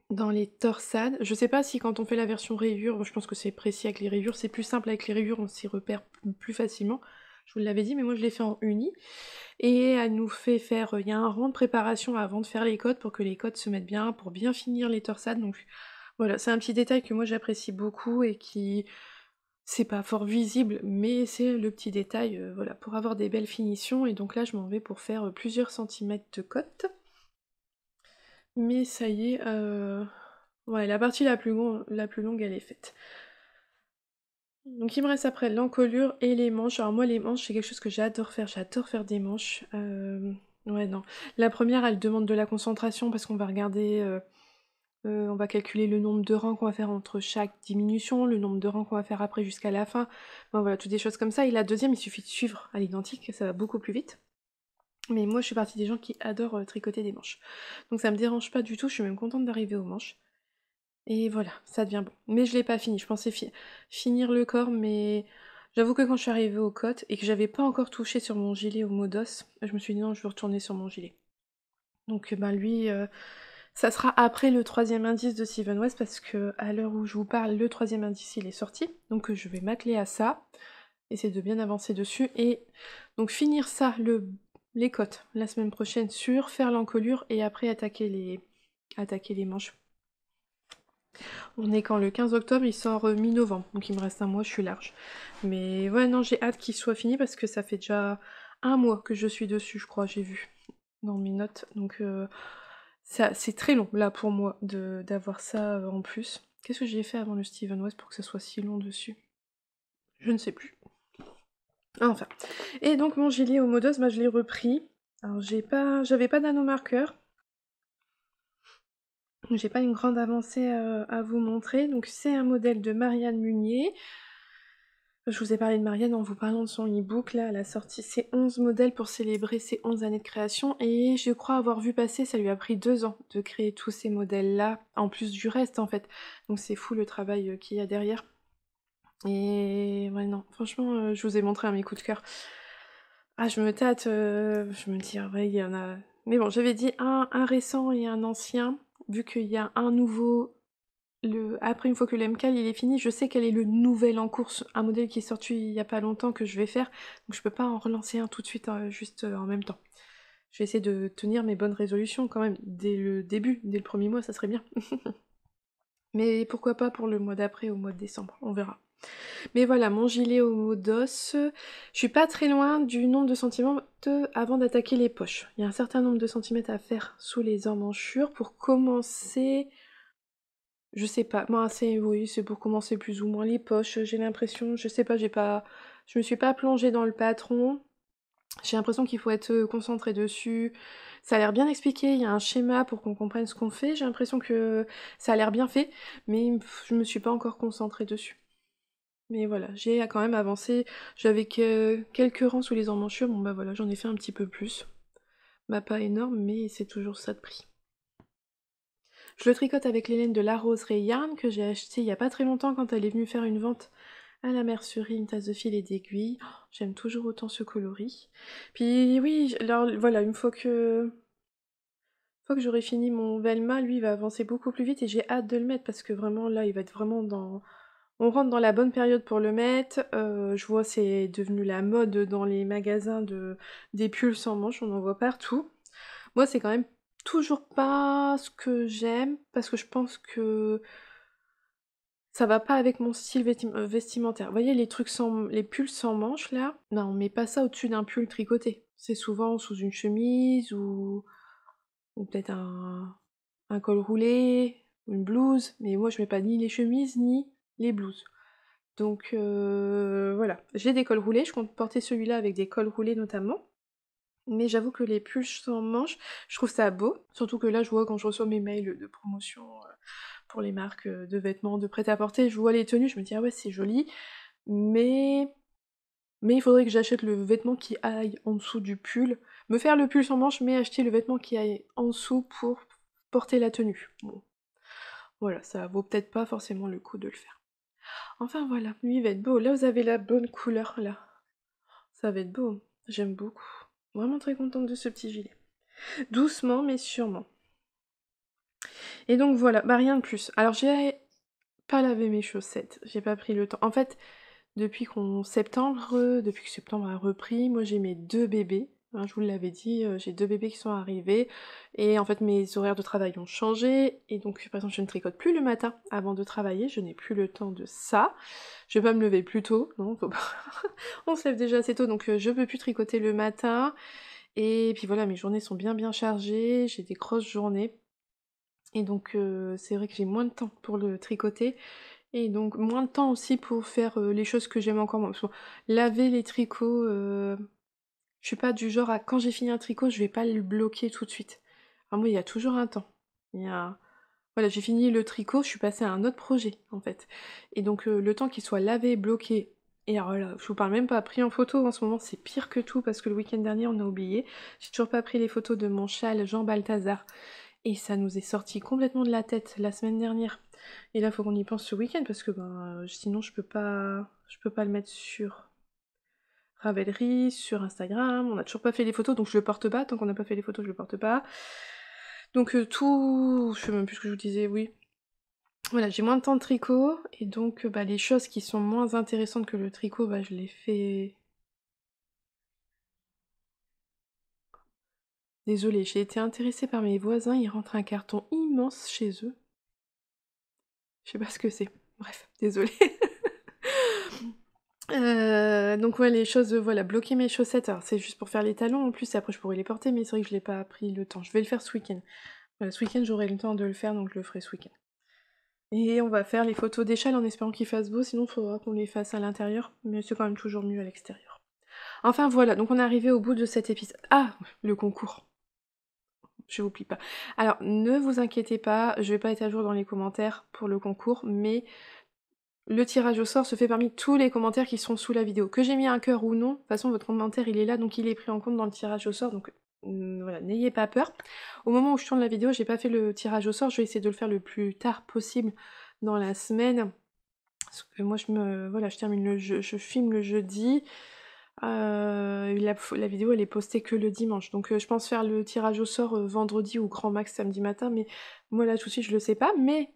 dans les torsades. Je sais pas si quand on fait la version rayure, je pense que c'est précis avec les rayures, c'est plus simple avec les rayures, on s'y repère plus facilement. Je vous l'avais dit, mais moi je l'ai fait en uni. Et elle nous fait faire, il y a un rang de préparation avant de faire les côtes pour que les côtes se mettent bien, pour bien finir les torsades. Donc voilà, c'est un petit détail que moi j'apprécie beaucoup et qui, c'est pas fort visible, mais c'est le petit détail, voilà, pour avoir des belles finitions. Et donc là, je m'en vais pour faire plusieurs centimètres de côte. Mais ça y est, ouais, la partie la plus longue, elle est faite. Donc il me reste après l'encolure et les manches. Alors moi, les manches, c'est quelque chose que j'adore faire des manches. Ouais, non. La première, elle demande de la concentration parce qu'on va regarder, on va calculer le nombre de rangs qu'on va faire entre chaque diminution, le nombre de rangs qu'on va faire après jusqu'à la fin. Bon, voilà, toutes des choses comme ça. Et la deuxième, il suffit de suivre à l'identique, ça va beaucoup plus vite. Mais moi, je suis partie des gens qui adorent tricoter des manches. Donc ça me dérange pas du tout, je suis même contente d'arriver aux manches. Et voilà, ça devient bon. Mais je l'ai pas fini, je pensais finir le corps, mais j'avoue que quand je suis arrivée aux côtes et que j'avais pas encore touché sur mon gilet au Modos, je me suis dit non, je veux retourner sur mon gilet. Donc ben lui, ça sera après le troisième indice de Steven West parce que à l'heure où je vous parle, le troisième indice il est sorti. Donc je vais m'atteler à ça, essayer de bien avancer dessus et donc finir ça, les côtes, la semaine prochaine sur, faire l'encolure et après attaquer les manches. On est quand le 15 octobre, il sort mi-novembre, donc il me reste un mois, je suis large. Mais ouais, non, j'ai hâte qu'il soit fini parce que ça fait déjà un mois que je suis dessus, je crois, j'ai vu dans mes notes. Donc c'est très long là pour moi d'avoir ça en plus. Qu'est-ce que j'ai fait avant le Steven West pour que ça soit si long dessus? Je ne sais plus. Enfin. Et donc mon gilet au Modos, bah, je l'ai repris. Alors j'avais pas d'anneau marqueur. J'ai pas une grande avancée à vous montrer. Donc c'est un modèle de Marianne Munier. Je vous ai parlé de Marianne en vous parlant de son e-book, là, elle a sorti ses 11 modèles pour célébrer ses 11 années de création, et je crois avoir vu passer, ça lui a pris 2 ans de créer tous ces modèles-là, en plus du reste en fait. Donc c'est fou le travail qu'il y a derrière. Et ouais non, franchement, je vous ai montré mes coups de cœur. Ah, je me tâte, je me dis, ah ouais, il y en a... Mais bon, j'avais dit un récent et un ancien, vu qu'il y a un nouveau... Après, une fois que le MCAL il est fini, je sais quel est le nouvel en course, un modèle qui est sorti il y a pas longtemps que je vais faire, donc je peux pas en relancer un tout de suite, juste en même temps. Je vais essayer de tenir mes bonnes résolutions quand même, dès le début, dès le premier mois, ça serait bien. Mais pourquoi pas pour le mois d'après, au mois de décembre, on verra. Mais voilà, mon gilet au mot d'os, je suis pas très loin du nombre de centimètres avant d'attaquer les poches. Il y a un certain nombre de centimètres à faire sous les emmanchures pour commencer Je sais pas, moi c'est oui, c'est pour commencer plus ou moins les poches, j'ai l'impression, je sais pas, je me suis pas plongée dans le patron. J'ai l'impression qu'il faut être concentré dessus. Ça a l'air bien expliqué, il y a un schéma pour qu'on comprenne ce qu'on fait. J'ai l'impression que ça a l'air bien fait, mais je me suis pas encore concentrée dessus. Mais voilà, j'ai quand même avancé. J'avais que quelques rangs sous les emmanchures, bon bah voilà, j'en ai fait un petit peu plus. Bah pas énorme, mais c'est toujours ça de prix. Je le tricote avec les laines de La Roseraie Yarn que j'ai acheté il y a pas très longtemps quand elle est venue faire une vente à la mercerie, une tasse de fil et d'aiguilles. Oh, j'aime toujours autant ce coloris. Puis oui, alors voilà, une fois que j'aurai fini mon Velma, lui il va avancer beaucoup plus vite et j'ai hâte de le mettre parce que vraiment là il va être vraiment dans... On rentre dans la bonne période pour le mettre. Je vois c'est devenu la mode dans les magasins des pulls sans manches, on en voit partout. Moi c'est quand même toujours pas ce que j'aime parce que je pense que ça va pas avec mon style vestimentaire. Vous voyez les pulls sans manches là? Non, on met pas ça au-dessus d'un pull tricoté. C'est souvent sous une chemise ou peut-être un col roulé, ou une blouse, mais moi je mets pas ni les chemises ni les blouses. Donc voilà, j'ai des cols roulés, je compte porter celui-là avec des cols roulés notamment. Mais j'avoue que les pulls sans manches, je trouve ça beau. Surtout que là, je vois quand je reçois mes mails de promotion pour les marques de vêtements, de prêt-à-porter, je vois les tenues, je me dis ah ouais c'est joli, mais il faudrait que j'achète le vêtement qui aille en dessous du pull. Me faire le pull sans manches, mais acheter le vêtement qui aille en dessous pour porter la tenue. Bon, voilà, ça vaut peut-être pas forcément le coup de le faire. Enfin voilà, lui il va être beau. Là vous avez la bonne couleur là. Ça va être beau. J'aime beaucoup. Vraiment très contente de ce petit gilet. Doucement mais sûrement. Et donc voilà, bah rien de plus. Alors j'ai pas lavé mes chaussettes, j'ai pas pris le temps. En fait, depuis que septembre a repris, moi j'ai mes deux bébés. Hein, je vous l'avais dit, j'ai deux bébés qui sont arrivés. Et en fait mes horaires de travail ont changé. Et donc par exemple je ne tricote plus le matin avant de travailler, je n'ai plus le temps de ça. Je vais pas me lever plus tôt, non, faut pas. On se lève déjà assez tôt, donc je peux plus tricoter le matin. Et puis voilà, mes journées sont bien chargées, j'ai des grosses journées. Et donc c'est vrai que j'ai moins de temps pour le tricoter. Et donc moins de temps aussi pour faire les choses que j'aime encore moins. Parce que laver les tricots, je suis pas du genre à quand j'ai fini un tricot, je vais pas le bloquer tout de suite. Alors moi, il y a toujours un temps. Il y a... Voilà, j'ai fini le tricot, je suis passée à un autre projet en fait. Et donc le temps qu'il soit lavé, bloqué, et alors là, je vous parle même pas pris en photo en ce moment, c'est pire que tout parce que le week-end dernier on a oublié. J'ai toujours pas pris les photos de mon châle Jean Balthazar. Et ça nous est sorti complètement de la tête la semaine dernière. Et là, faut qu'on y pense ce week-end parce que sinon je peux pas le mettre sur Ravelry, sur Instagram. On n'a toujours pas fait les photos, donc je le porte pas. Tant qu'on n'a pas fait les photos, je le porte pas. Donc tout, je sais même plus ce que je vous disais. Oui. Voilà, j'ai moins de temps de tricot et donc les choses qui sont moins intéressantes que le tricot, je les fais. Désolée, j'ai été intéressée par mes voisins. Il rentre un carton immense chez eux. Je sais pas ce que c'est. Bref, désolée. Donc ouais, les choses, voilà, bloquer mes chaussettes, alors c'est juste pour faire les talons en plus, et après je pourrais les porter, mais c'est vrai que je l'ai pas pris le temps. Je vais le faire ce week-end. Voilà, ce week-end j'aurai le temps de le faire, donc je le ferai ce week-end. Et on va faire les photos d'échelle en espérant qu'il fasse beau, sinon il faudra qu'on les fasse à l'intérieur, mais c'est quand même toujours mieux à l'extérieur. Enfin voilà, donc on est arrivé au bout de cet épisode. Ah, le concours. Je vous plie pas. Alors, ne vous inquiétez pas, je vais pas être à jour dans les commentaires pour le concours, mais le tirage au sort se fait parmi tous les commentaires qui sont sous la vidéo. Que j'ai mis un cœur ou non, de toute façon votre commentaire il est là, donc il est pris en compte dans le tirage au sort, donc voilà, n'ayez pas peur. Au moment où je tourne la vidéo, j'ai pas fait le tirage au sort, je vais essayer de le faire le plus tard possible dans la semaine. Parce que moi je termine je filme le jeudi. La vidéo elle est postée que le dimanche, donc je pense faire le tirage au sort vendredi ou grand max samedi matin, mais moi là tout de suite je le sais pas, mais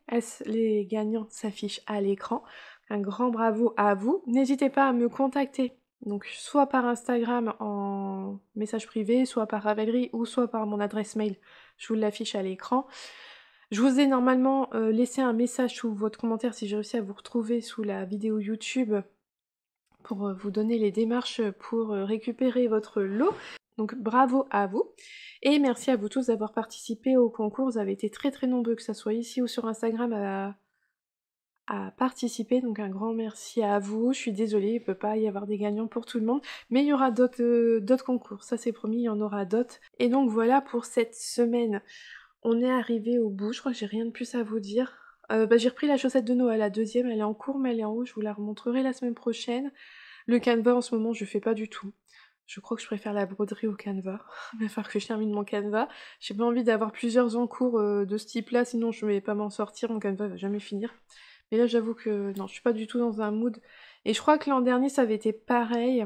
les gagnants s'affichent à l'écran. Un grand bravo à vous, n'hésitez pas à me contacter, donc soit par Instagram en message privé, soit par Ravelry ou soit par mon adresse mail, je vous l'affiche à l'écran. Je vous ai normalement laissé un message sous votre commentaire si j'ai réussi à vous retrouver sous la vidéo YouTube pour vous donner les démarches pour récupérer votre lot. Donc bravo à vous. Et merci à vous tous d'avoir participé au concours. Vous avez été très nombreux, que ce soit ici ou sur Instagram, à participer, donc un grand merci à vous. Je suis désolée, il peut pas y avoir des gagnants pour tout le monde, mais il y aura d'autres concours, ça c'est promis, il y en aura d'autres. Et donc voilà pour cette semaine, on est arrivé au bout, je crois que j'ai rien de plus à vous dire. J'ai repris la chaussette de Noël, la deuxième, elle est en cours mais elle est en haut, je vous la remontrerai la semaine prochaine. Le canevas en ce moment je fais pas du tout. Je crois que je préfère la broderie au canevas. Il va falloir que je termine mon canevas. J'ai pas envie d'avoir plusieurs encours de ce type-là, sinon je vais pas m'en sortir, mon canevas va jamais finir. Mais là j'avoue que non, je suis pas du tout dans un mood. Et je crois que l'an dernier ça avait été pareil.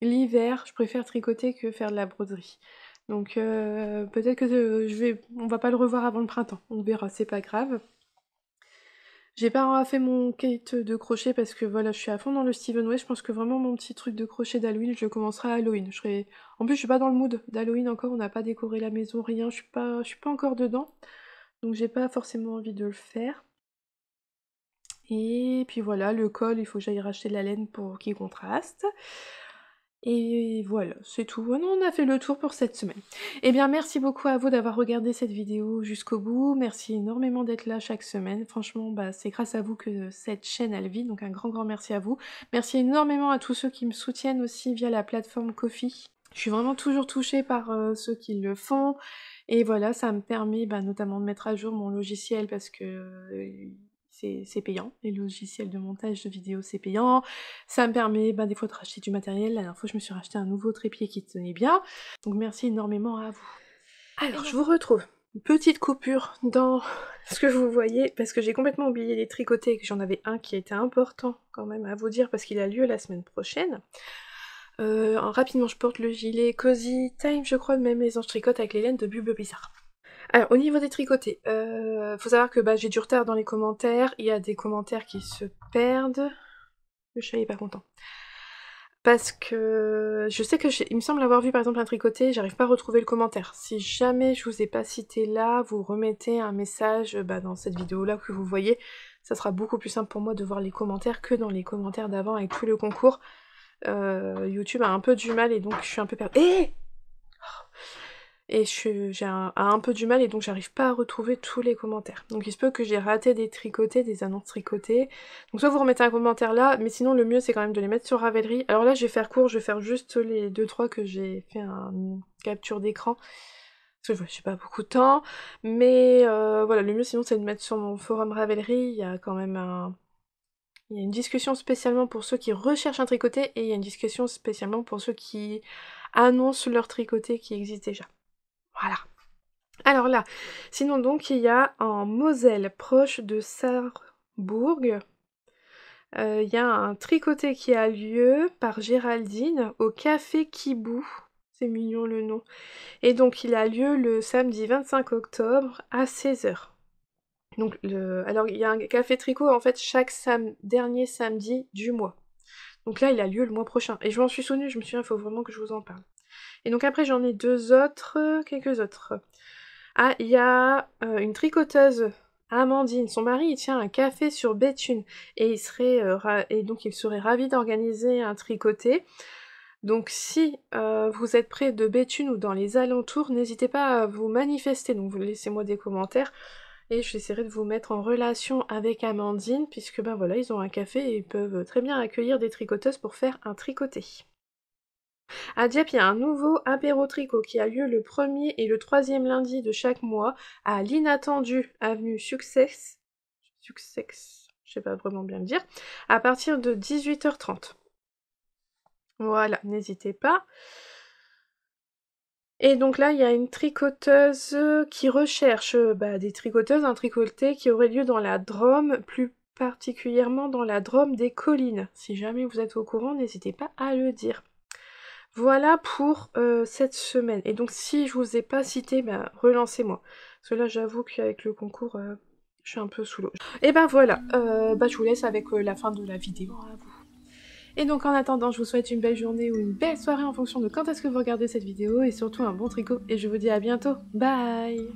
L'hiver, je préfère tricoter que faire de la broderie. Donc peut-être que on va pas le revoir avant le printemps. On verra, c'est pas grave. J'ai pas fait mon kit de crochet parce que voilà, je suis à fond dans le Steven West. Je pense que vraiment mon petit truc de crochet d'Halloween, je le commencerai à Halloween. En plus, je suis pas dans le mood d'Halloween encore, on n'a pas décoré la maison, rien, je suis pas encore dedans. Donc j'ai pas forcément envie de le faire. Et puis voilà, le col, il faut que j'aille racheter de la laine pour qu'il contraste. Et voilà, c'est tout. Voilà, on a fait le tour pour cette semaine. Eh bien, merci beaucoup à vous d'avoir regardé cette vidéo jusqu'au bout. Merci énormément d'être là chaque semaine. Franchement, c'est grâce à vous que cette chaîne, elle vit. Donc un grand merci à vous. Merci énormément à tous ceux qui me soutiennent aussi via la plateforme Ko-fi. Je suis vraiment toujours touchée par ceux qui le font. Et voilà, ça me permet notamment de mettre à jour mon logiciel parce que c'est payant, les logiciels de montage de vidéos c'est payant, ça me permet des fois de racheter du matériel, la dernière fois je me suis racheté un nouveau trépied qui tenait bien, donc merci énormément à vous. Alors je vous retrouve, une petite coupure dans ce que vous voyez, parce que j'ai complètement oublié les tricotés, et que j'en avais un qui était important quand même à vous dire, parce qu'il a lieu la semaine prochaine. Rapidement je porte le gilet Cozy Time, je crois, de même maison, je tricote avec les laines de Bulbe Bizarre. Alors, au niveau des tricotés, faut savoir que j'ai du retard dans les commentaires, il y a des commentaires qui se perdent. Le chat est pas content. Parce que je sais que il me semble avoir vu par exemple un tricoté, j'arrive pas à retrouver le commentaire. Si jamais je vous ai pas cité là, vous remettez un message dans cette vidéo là que vous voyez, ça sera beaucoup plus simple pour moi de voir les commentaires que dans les commentaires d'avant avec tout le concours. YouTube a un peu du mal et donc je suis un peu perdue. Et j'ai un peu du mal et donc j'arrive pas à retrouver tous les commentaires. Donc il se peut que j'ai raté des tricotés, des annonces tricotées. Donc soit vous remettez un commentaire là, mais sinon le mieux c'est quand même de les mettre sur Ravelry. Alors là je vais faire court, je vais faire juste les 2-3 que j'ai fait une capture d'écran. Parce que j'ai pas beaucoup de temps. Mais voilà, le mieux sinon c'est de mettre sur mon forum Ravelry. Il y a quand même il y a une discussion spécialement pour ceux qui recherchent un tricoté et il y a une discussion spécialement pour ceux qui annoncent leur tricoté qui existe déjà. Voilà. Alors là, sinon donc il y a en Moselle, proche de Sarrebourg, il y a un tricoté qui a lieu par Géraldine au Café Kibou. C'est mignon le nom. Et donc il a lieu le samedi 25 octobre à 16h. Donc alors il y a un café tricot en fait chaque dernier samedi du mois. Donc là il a lieu le mois prochain. Et je m'en suis souvenue, je me suis dit il faut vraiment que je vous en parle. Et donc après j'en ai quelques autres. Ah, il y a une tricoteuse, Amandine, son mari il tient un café sur Béthune et donc il serait ravi d'organiser un tricoté. Donc si vous êtes près de Béthune ou dans les alentours, n'hésitez pas à vous manifester, donc vous laissez-moi des commentaires et j'essaierai de vous mettre en relation avec Amandine puisque voilà, ils ont un café et ils peuvent très bien accueillir des tricoteuses pour faire un tricoté. À Dieppe, il y a un nouveau apéro tricot qui a lieu le 1er et le 3e lundi de chaque mois à l'Inattendu, avenue Success, je sais pas vraiment bien le dire, à partir de 18h30. Voilà, n'hésitez pas. Et donc là, il y a une tricoteuse qui recherche des tricoteuses, un tricoté qui aurait lieu dans la Drôme, plus particulièrement dans la Drôme des Collines. Si jamais vous êtes au courant, n'hésitez pas à le dire. Voilà pour cette semaine. Et donc si je vous ai pas cité, relancez-moi. Parce que là j'avoue qu'avec le concours, je suis un peu sous l'eau. Et voilà, je vous laisse avec la fin de la vidéo à vous. Et donc en attendant, je vous souhaite une belle journée ou une belle soirée en fonction de quand est-ce que vous regardez cette vidéo. Et surtout un bon tricot. Et je vous dis à bientôt. Bye!